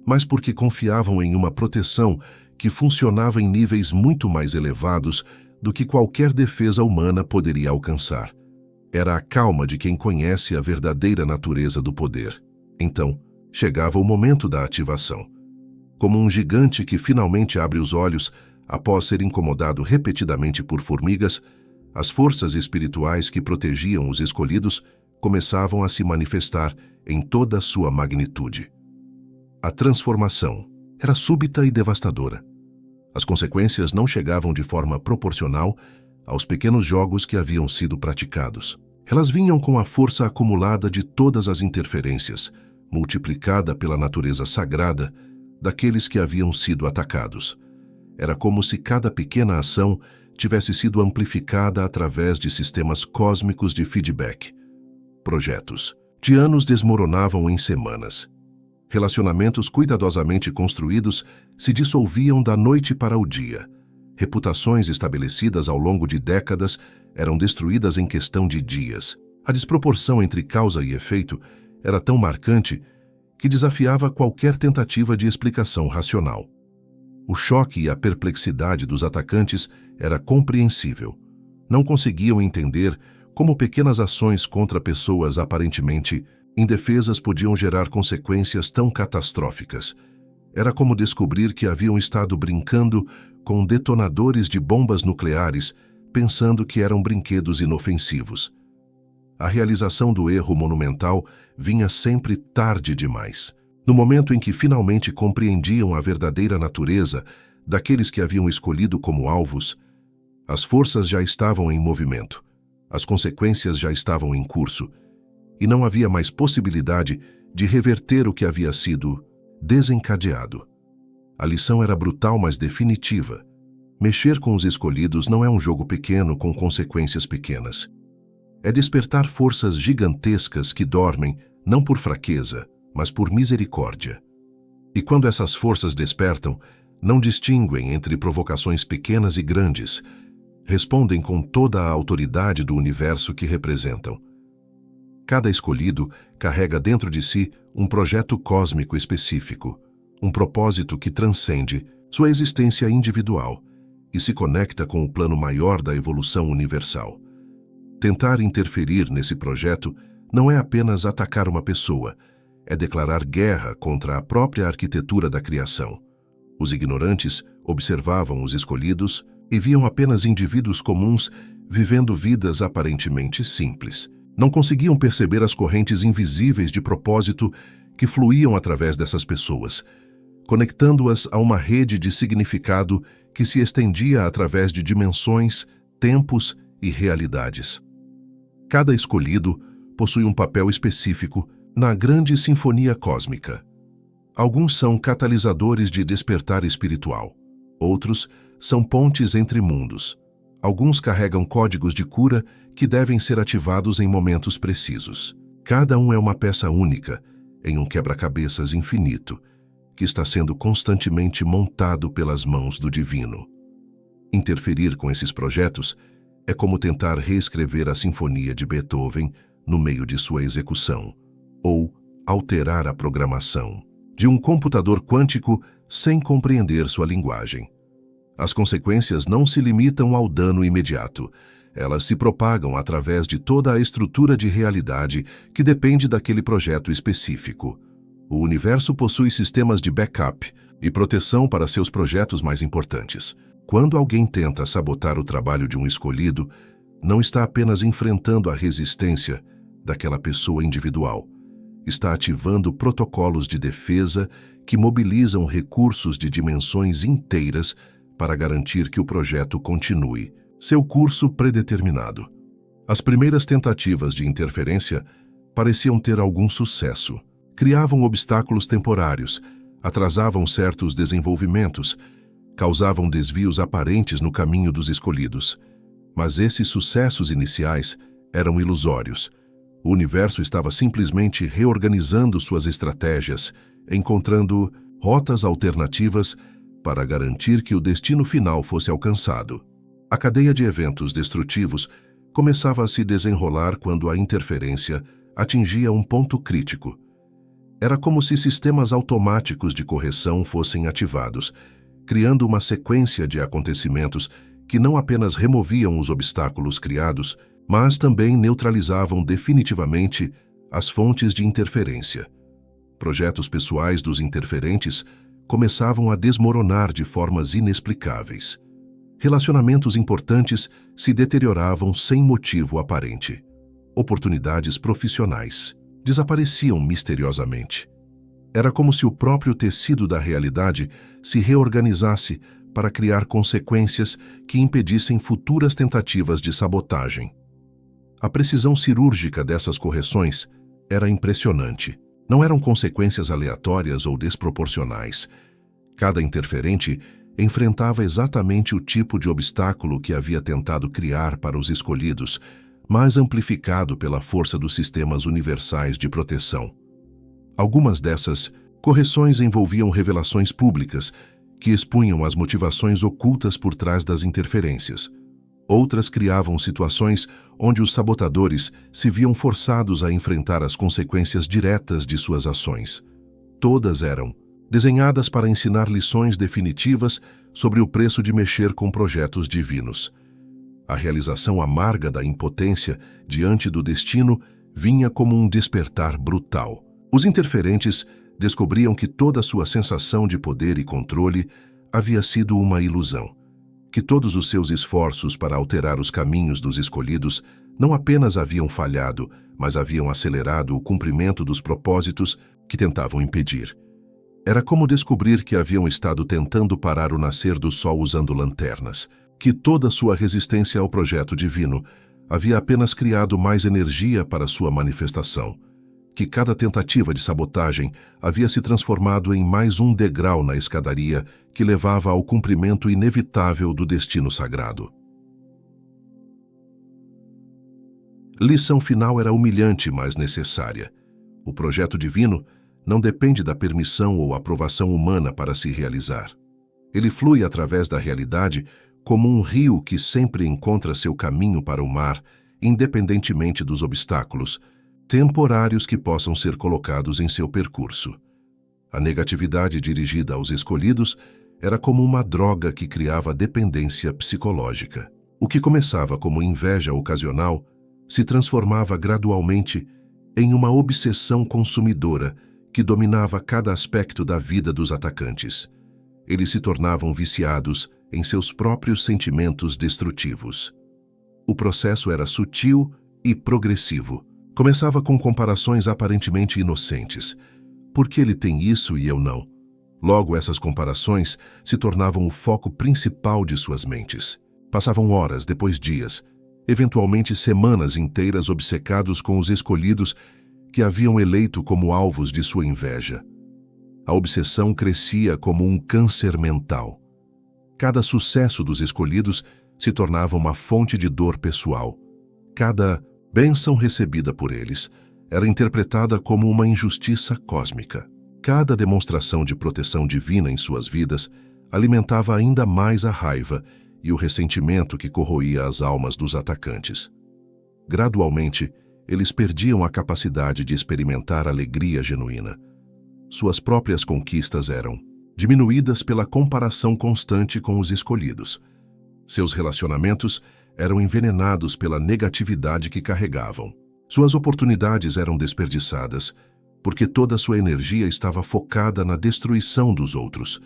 mas porque confiavam em uma proteção que funcionava em níveis muito mais elevados do que qualquer defesa humana poderia alcançar. Era a calma de quem conhece a verdadeira natureza do poder. Então, chegava o momento da ativação. Como um gigante que finalmente abre os olhos após ser incomodado repetidamente por formigas, as forças espirituais que protegiam os escolhidos começavam a se manifestar em toda a sua magnitude. A transformação era súbita e devastadora. As consequências não chegavam de forma proporcional aos pequenos jogos que haviam sido praticados. Elas vinham com a força acumulada de todas as interferências, multiplicada pela natureza sagrada daqueles que haviam sido atacados. Era como se cada pequena ação tivesse sido amplificada através de sistemas cósmicos de feedback. Projetos de anos desmoronavam em semanas. Relacionamentos cuidadosamente construídos se dissolviam da noite para o dia. Reputações estabelecidas ao longo de décadas eram destruídas em questão de dias. A desproporção entre causa e efeito era tão marcante que desafiava qualquer tentativa de explicação racional. O choque e a perplexidade dos atacantes era compreensível. Não conseguiam entender como pequenas ações contra pessoas aparentemente indefesas podiam gerar consequências tão catastróficas. Era como descobrir que haviam estado brincando com detonadores de bombas nucleares, pensando que eram brinquedos inofensivos. A realização do erro monumental vinha sempre tarde demais. No momento em que finalmente compreendiam a verdadeira natureza daqueles que haviam escolhido como alvos, as forças já estavam em movimento, as consequências já estavam em curso, e não havia mais possibilidade de reverter o que havia sido desencadeado. A lição era brutal, mas definitiva. Mexer com os escolhidos não é um jogo pequeno com consequências pequenas. É despertar forças gigantescas que dormem não por fraqueza, mas por misericórdia. E quando essas forças despertam, não distinguem entre provocações pequenas e grandes. respondem com toda a autoridade do universo que representam. Cada escolhido carrega dentro de si um projeto cósmico específico, um propósito que transcende sua existência individual e se conecta com o plano maior da evolução universal. Tentar interferir nesse projeto não é apenas atacar uma pessoa, é declarar guerra contra a própria arquitetura da criação. Os ignorantes observavam os escolhidos e viam apenas indivíduos comuns vivendo vidas aparentemente simples. Não conseguiam perceber as correntes invisíveis de propósito que fluíam através dessas pessoas, conectando-as a uma rede de significado que se estendia através de dimensões, tempos e realidades. Cada escolhido possui um papel específico na grande sinfonia cósmica. Alguns são catalisadores de despertar espiritual, outros são pontes entre mundos. Alguns carregam códigos de cura que devem ser ativados em momentos precisos. Cada um é uma peça única em um quebra-cabeças infinito, que está sendo constantemente montado pelas mãos do divino. Interferir com esses projetos é como tentar reescrever a sinfonia de Beethoven no meio de sua execução, ou alterar a programação de um computador quântico sem compreender sua linguagem. As consequências não se limitam ao dano imediato. Elas se propagam através de toda a estrutura de realidade que depende daquele projeto específico. O universo possui sistemas de backup e proteção para seus projetos mais importantes. Quando alguém tenta sabotar o trabalho de um escolhido, não está apenas enfrentando a resistência daquela pessoa individual. Está ativando protocolos de defesa que mobilizam recursos de dimensões inteiras para garantir que o projeto continue seu curso predeterminado. As primeiras tentativas de interferência pareciam ter algum sucesso. Criavam obstáculos temporários, atrasavam certos desenvolvimentos, causavam desvios aparentes no caminho dos escolhidos. Mas esses sucessos iniciais eram ilusórios. O universo estava simplesmente reorganizando suas estratégias, encontrando rotas alternativas para garantir que o destino final fosse alcançado. A cadeia de eventos destrutivos começava a se desenrolar quando a interferência atingia um ponto crítico. Era como se sistemas automáticos de correção fossem ativados, criando uma sequência de acontecimentos que não apenas removiam os obstáculos criados, mas também neutralizavam definitivamente as fontes de interferência. Projetos pessoais dos interferentes começavam a desmoronar de formas inexplicáveis. Relacionamentos importantes se deterioravam sem motivo aparente. Oportunidades profissionais desapareciam misteriosamente. Era como se o próprio tecido da realidade se reorganizasse para criar consequências que impedissem futuras tentativas de sabotagem. A precisão cirúrgica dessas correções era impressionante. Não eram consequências aleatórias ou desproporcionais. Cada interferente enfrentava exatamente o tipo de obstáculo que havia tentado criar para os escolhidos, mas amplificado pela força dos sistemas universais de proteção. Algumas dessas correções envolviam revelações públicas que expunham as motivações ocultas por trás das interferências. Outras criavam situações onde os sabotadores se viam forçados a enfrentar as consequências diretas de suas ações. Todas eram desenhadas para ensinar lições definitivas sobre o preço de mexer com projetos divinos. A realização amarga da impotência diante do destino vinha como um despertar brutal. Os interferentes descobriam que toda sua sensação de poder e controle havia sido uma ilusão, que todos os seus esforços para alterar os caminhos dos escolhidos não apenas haviam falhado, mas haviam acelerado o cumprimento dos propósitos que tentavam impedir. Era como descobrir que haviam estado tentando parar o nascer do sol usando lanternas, que toda sua resistência ao projeto divino havia apenas criado mais energia para sua manifestação, que cada tentativa de sabotagem havia se transformado em mais um degrau na escadaria que levava ao cumprimento inevitável do destino sagrado. Lição final era humilhante, mas necessária. O projeto divino não depende da permissão ou aprovação humana para se realizar. Ele flui através da realidade como um rio que sempre encontra seu caminho para o mar, independentemente dos obstáculos, temporários que possam ser colocados em seu percurso. A negatividade dirigida aos escolhidos era como uma droga que criava dependência psicológica. O que começava como inveja ocasional se transformava gradualmente em uma obsessão consumidora que dominava cada aspecto da vida dos atacantes. Eles se tornavam viciados em seus próprios sentimentos destrutivos. O processo era sutil e progressivo. Começava com comparações aparentemente inocentes. Por que ele tem isso e eu não? Logo, essas comparações se tornavam o foco principal de suas mentes. Passavam horas, depois dias, eventualmente semanas inteiras obcecados com os escolhidos que haviam eleito como alvos de sua inveja. A obsessão crescia como um câncer mental. Cada sucesso dos escolhidos se tornava uma fonte de dor pessoal. Cada bênção recebida por eles era interpretada como uma injustiça cósmica. Cada demonstração de proteção divina em suas vidas alimentava ainda mais a raiva e o ressentimento que corroía as almas dos atacantes. Gradualmente, eles perdiam a capacidade de experimentar alegria genuína. Suas próprias conquistas eram diminuídas pela comparação constante com os escolhidos. Seus relacionamentos eram envenenados pela negatividade que carregavam. Suas oportunidades eram desperdiçadas, porque toda sua energia estava focada na destruição dos outros.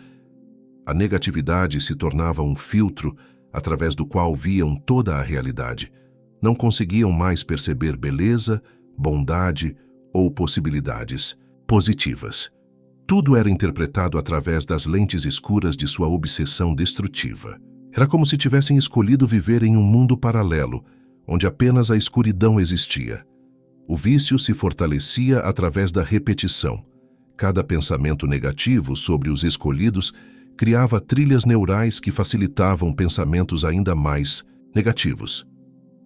A negatividade se tornava um filtro através do qual viam toda a realidade. Não conseguiam mais perceber beleza, bondade ou possibilidades positivas. Tudo era interpretado através das lentes escuras de sua obsessão destrutiva. Era como se tivessem escolhido viver em um mundo paralelo, onde apenas a escuridão existia. O vício se fortalecia através da repetição. Cada pensamento negativo sobre os escolhidos criava trilhas neurais que facilitavam pensamentos ainda mais negativos.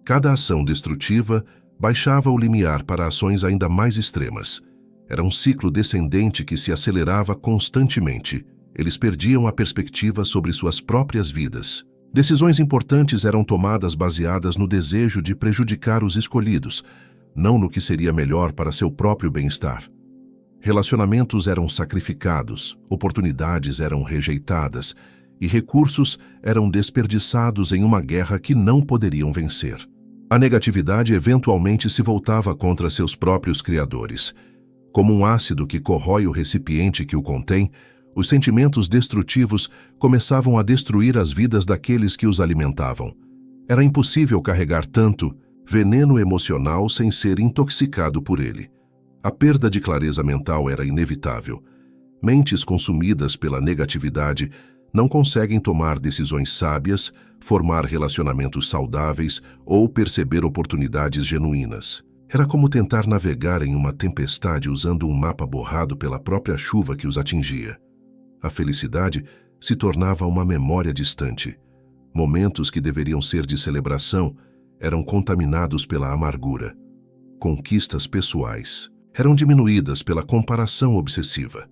Cada ação destrutiva baixava o limiar para ações ainda mais extremas. Era um ciclo descendente que se acelerava constantemente. Eles perdiam a perspectiva sobre suas próprias vidas. Decisões importantes eram tomadas baseadas no desejo de prejudicar os escolhidos, não no que seria melhor para seu próprio bem-estar. Relacionamentos eram sacrificados, oportunidades eram rejeitadas e recursos eram desperdiçados em uma guerra que não poderiam vencer. A negatividade eventualmente se voltava contra seus próprios criadores. Como um ácido que corrói o recipiente que o contém, os sentimentos destrutivos começavam a destruir as vidas daqueles que os alimentavam. Era impossível carregar tanto veneno emocional sem ser intoxicado por ele. A perda de clareza mental era inevitável. Mentes consumidas pela negatividade não conseguem tomar decisões sábias, formar relacionamentos saudáveis ou perceber oportunidades genuínas. Era como tentar navegar em uma tempestade usando um mapa borrado pela própria chuva que os atingia. A felicidade se tornava uma memória distante. Momentos que deveriam ser de celebração eram contaminados pela amargura. Conquistas pessoais eram diminuídas pela comparação obsessiva.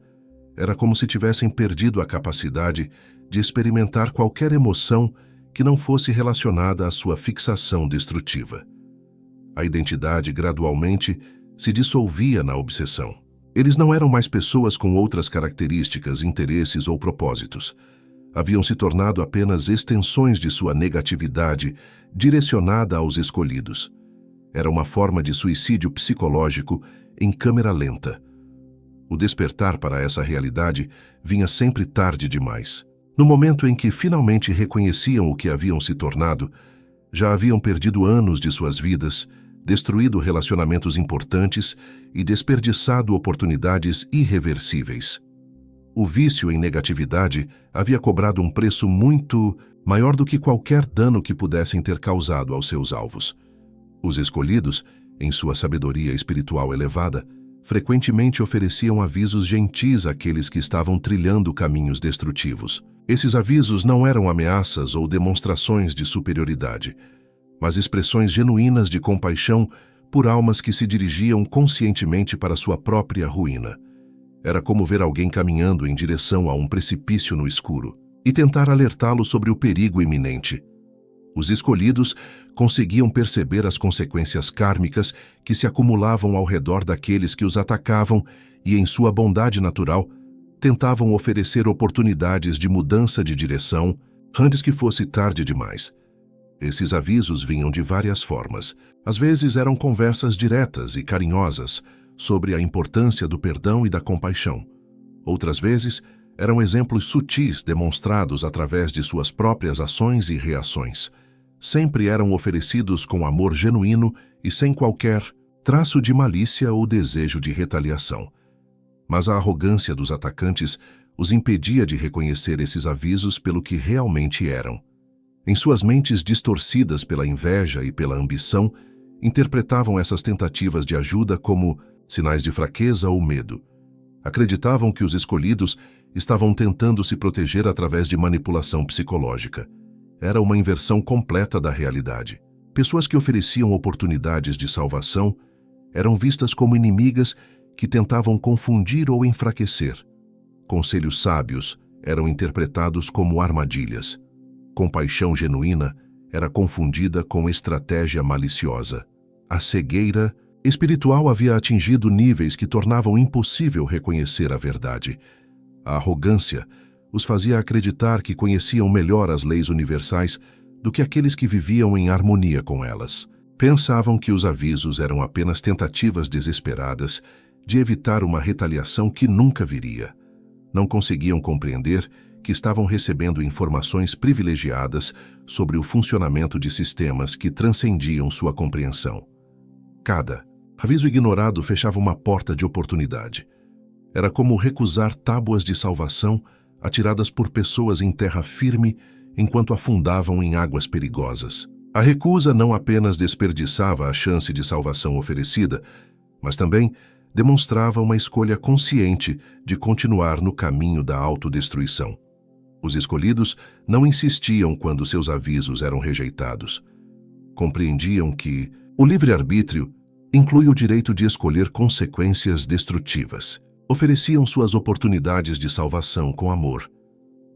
Era como se tivessem perdido a capacidade de experimentar qualquer emoção que não fosse relacionada à sua fixação destrutiva. A identidade gradualmente se dissolvia na obsessão. Eles não eram mais pessoas com outras características, interesses ou propósitos. Haviam se tornado apenas extensões de sua negatividade direcionada aos escolhidos. Era uma forma de suicídio psicológico em câmera lenta. O despertar para essa realidade vinha sempre tarde demais. No momento em que finalmente reconheciam o que haviam se tornado, já haviam perdido anos de suas vidas, destruído relacionamentos importantes e desperdiçado oportunidades irreversíveis. O vício em negatividade havia cobrado um preço muito maior do que qualquer dano que pudessem ter causado aos seus alvos. Os escolhidos, em sua sabedoria espiritual elevada, frequentemente ofereciam avisos gentis àqueles que estavam trilhando caminhos destrutivos. Esses avisos não eram ameaças ou demonstrações de superioridade, mas expressões genuínas de compaixão por almas que se dirigiam conscientemente para sua própria ruína. Era como ver alguém caminhando em direção a um precipício no escuro. e tentar alertá-lo sobre o perigo iminente. Os escolhidos conseguiam perceber as consequências kármicas que se acumulavam ao redor daqueles que os atacavam e, em sua bondade natural, tentavam oferecer oportunidades de mudança de direção antes que fosse tarde demais. Esses avisos vinham de várias formas. Às vezes eram conversas diretas e carinhosas sobre a importância do perdão e da compaixão. Outras vezes eram exemplos sutis demonstrados através de suas próprias ações e reações. Sempre eram oferecidos com amor genuíno e sem qualquer traço de malícia ou desejo de retaliação. Mas a arrogância dos atacantes os impedia de reconhecer esses avisos pelo que realmente eram. Em suas mentes distorcidas pela inveja e pela ambição, interpretavam essas tentativas de ajuda como sinais de fraqueza ou medo. Acreditavam que os escolhidos estavam tentando se proteger através de manipulação psicológica. Era uma inversão completa da realidade. Pessoas que ofereciam oportunidades de salvação eram vistas como inimigas que tentavam confundir ou enfraquecer. Conselhos sábios eram interpretados como armadilhas. Compaixão genuína era confundida com estratégia maliciosa. A cegueira espiritual havia atingido níveis que tornavam impossível reconhecer a verdade. A arrogância os fazia acreditar que conheciam melhor as leis universais do que aqueles que viviam em harmonia com elas. Pensavam que os avisos eram apenas tentativas desesperadas de evitar uma retaliação que nunca viria. Não conseguiam compreender que estavam recebendo informações privilegiadas sobre o funcionamento de sistemas que transcendiam sua compreensão. Cada aviso ignorado fechava uma porta de oportunidade. Era como recusar tábuas de salvação atiradas por pessoas em terra firme enquanto afundavam em águas perigosas. A recusa não apenas desperdiçava a chance de salvação oferecida, mas também demonstrava uma escolha consciente de continuar no caminho da autodestruição. Os escolhidos não insistiam quando seus avisos eram rejeitados. Compreendiam que o livre-arbítrio inclui o direito de escolher consequências destrutivas. Ofereciam suas oportunidades de salvação com amor,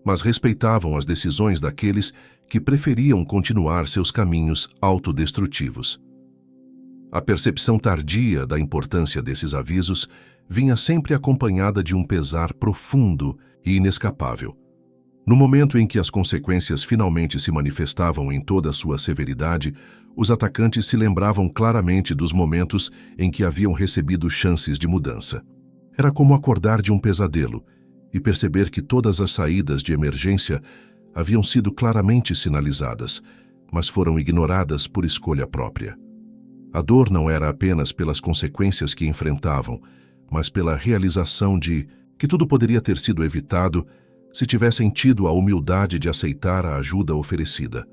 mas respeitavam as decisões daqueles que preferiam continuar seus caminhos autodestrutivos. A percepção tardia da importância desses avisos vinha sempre acompanhada de um pesar profundo e inescapável. No momento em que as consequências finalmente se manifestavam em toda a sua severidade, os atacantes se lembravam claramente dos momentos em que haviam recebido chances de mudança. Era como acordar de um pesadelo e perceber que todas as saídas de emergência haviam sido claramente sinalizadas, mas foram ignoradas por escolha própria. A dor não era apenas pelas consequências que enfrentavam, mas pela realização de que tudo poderia ter sido evitado se tivessem tido a humildade de aceitar a ajuda oferecida.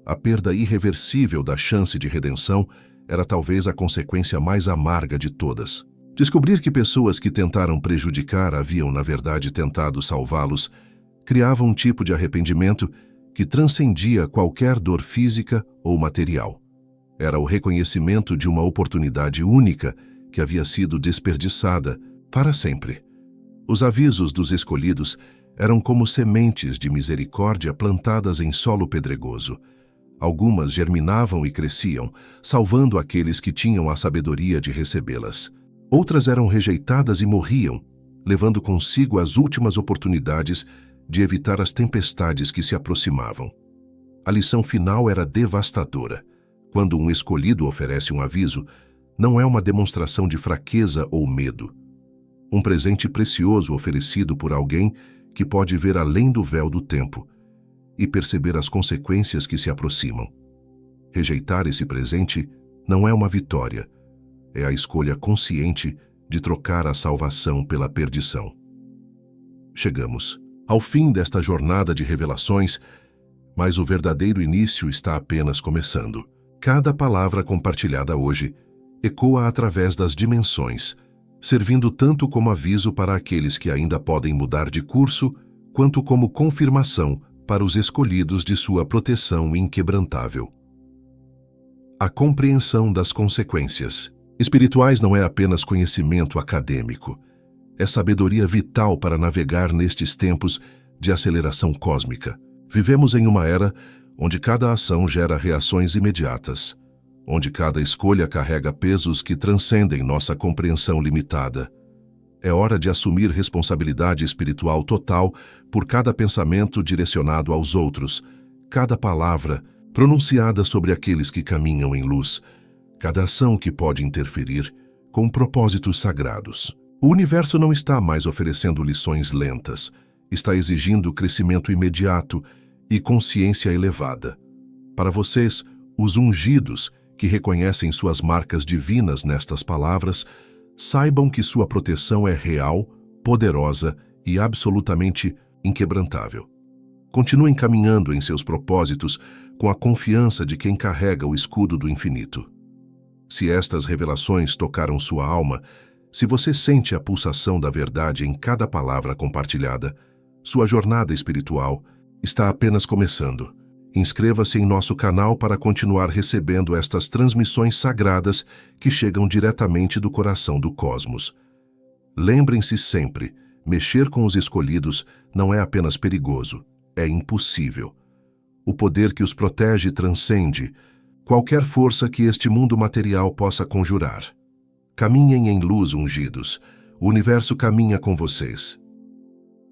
A perda irreversível da chance de redenção era talvez a consequência mais amarga de todas. Descobrir que pessoas que tentaram prejudicar haviam, na verdade, tentado salvá-los, criava um tipo de arrependimento que transcendia qualquer dor física ou material. Era o reconhecimento de uma oportunidade única que havia sido desperdiçada para sempre. Os avisos dos escolhidos eram como sementes de misericórdia plantadas em solo pedregoso. Algumas germinavam e cresciam, salvando aqueles que tinham a sabedoria de recebê-las. Outras eram rejeitadas e morriam, levando consigo as últimas oportunidades de evitar as tempestades que se aproximavam. A lição final era devastadora. Quando um escolhido oferece um aviso, não é uma demonstração de fraqueza ou medo. Um presente precioso oferecido por alguém que pode ver além do véu do tempo e perceber as consequências que se aproximam. Rejeitar esse presente não é uma vitória, é a escolha consciente de trocar a salvação pela perdição. Chegamos ao fim desta jornada de revelações, mas o verdadeiro início está apenas começando. Cada palavra compartilhada hoje ecoa através das dimensões, servindo tanto como aviso para aqueles que ainda podem mudar de curso, quanto como confirmação para os escolhidos de sua proteção inquebrantável. A compreensão das consequências espirituais não é apenas conhecimento acadêmico. É sabedoria vital para navegar nestes tempos de aceleração cósmica. Vivemos em uma era onde cada ação gera reações imediatas, onde cada escolha carrega pesos que transcendem nossa compreensão limitada. É hora de assumir responsabilidade espiritual total por cada pensamento direcionado aos outros, cada palavra pronunciada sobre aqueles que caminham em luz, cada ação que pode interferir com propósitos sagrados. O universo não está mais oferecendo lições lentas, está exigindo crescimento imediato e consciência elevada. Para vocês, os ungidos, que reconhecem suas marcas divinas nestas palavras, saibam que sua proteção é real, poderosa e absolutamente inquebrantável. Continuem caminhando em seus propósitos com a confiança de quem carrega o escudo do infinito. Se estas revelações tocaram sua alma, se você sente a pulsação da verdade em cada palavra compartilhada, sua jornada espiritual está apenas começando. Inscreva-se em nosso canal para continuar recebendo estas transmissões sagradas que chegam diretamente do coração do cosmos. Lembrem-se sempre, mexer com os escolhidos não é apenas perigoso, é impossível. O poder que os protege transcende qualquer força que este mundo material possa conjurar. Caminhem em luz, ungidos. O universo caminha com vocês.